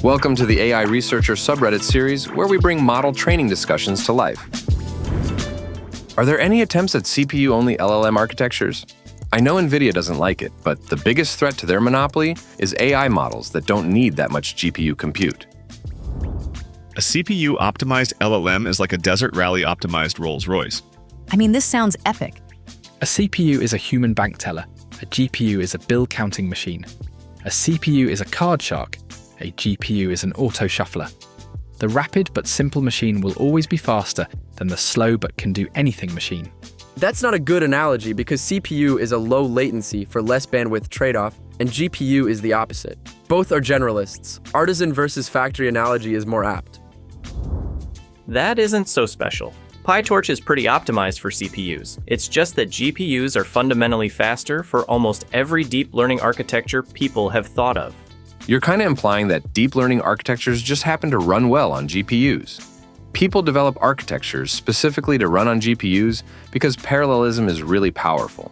Welcome to the AI Researcher Subreddits series, where we bring model training discussions to life. Are there any attempts at CPU-only LLM architectures? I know NVIDIA doesn't like it, but the biggest threat to their monopoly is AI models that don't need that much GPU compute. A CPU-optimized LLM is like a Desert Rally-optimized Rolls-Royce. I mean, this sounds epic. A CPU is a human bank teller. A GPU is a bill counting machine. A CPU is a card shark. A GPU is an auto shuffler. The rapid but simple machine will always be faster than the slow but can do anything machine. That's not a good analogy because CPU is a low latency for less bandwidth trade-off, and GPU is the opposite. Both are generalists. Artisan versus factory analogy is more apt. That isn't so special. PyTorch is pretty optimized for CPUs. It's just that GPUs are fundamentally faster for almost every deep learning architecture people have thought of. You're kind of implying that deep learning architectures just happen to run well on GPUs. People develop architectures specifically to run on GPUs because parallelism is really powerful.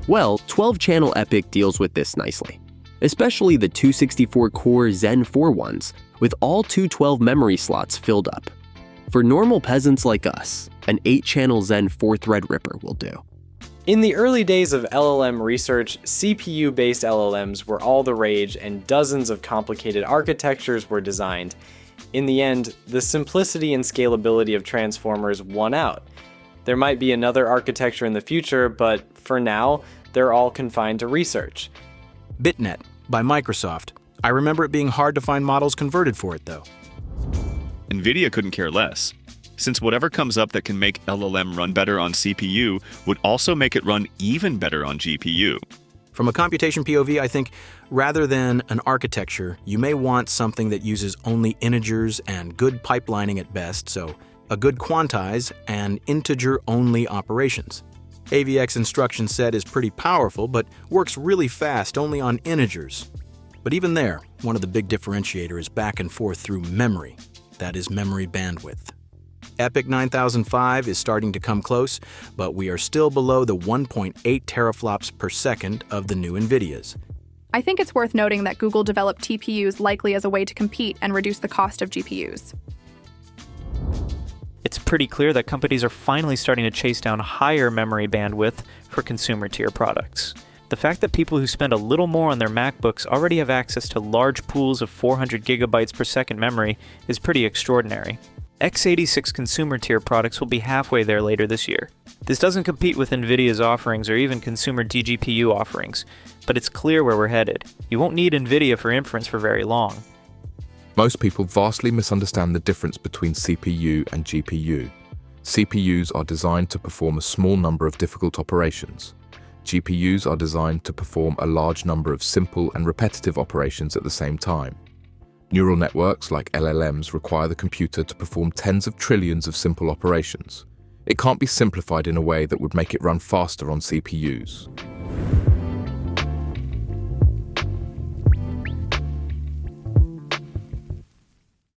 Well, 12-channel EPYC deals with this nicely, especially the 264-core Zen 4 ones, with all 212 memory slots filled up. For normal peasants like us, an 8-channel Zen 4-thread ripper will do. In the early days of LLM research, CPU-based LLMs were all the rage and dozens of complicated architectures were designed. In the end, the simplicity and scalability of transformers won out. There might be another architecture in the future, but for now, they're all confined to research. BitNet by Microsoft. I remember it being hard to find models converted for it, though. NVIDIA couldn't care less, since whatever comes up that can make LLM run better on CPU would also make it run even better on GPU. From a computation POV, I think rather than an architecture, you may want something that uses only integers and good pipelining at best, so a good quantize and integer-only operations. AVX instruction set is pretty powerful, but works really fast only on integers. But even there, one of the big differentiators is back and forth through memory. That is memory bandwidth. EPYC 9005 is starting to come close, but we are still below the 1.8 teraflops per second of the new NVIDIAs. I think it's worth noting that Google developed TPUs likely as a way to compete and reduce the cost of GPUs. It's pretty clear that companies are finally starting to chase down higher memory bandwidth for consumer-tier products. The fact that people who spend a little more on their MacBooks already have access to large pools of 400 gigabytes per second memory is pretty extraordinary. x86 consumer-tier products will be halfway there later this year. This doesn't compete with NVIDIA's offerings or even consumer DGPU offerings, but it's clear where we're headed. You won't need NVIDIA for inference for very long. Most people vastly misunderstand the difference between CPU and GPU. CPUs are designed to perform a small number of difficult operations. GPUs are designed to perform a large number of simple and repetitive operations at the same time. Neural networks like LLMs require the computer to perform tens of trillions of simple operations. It can't be simplified in a way that would make it run faster on CPUs.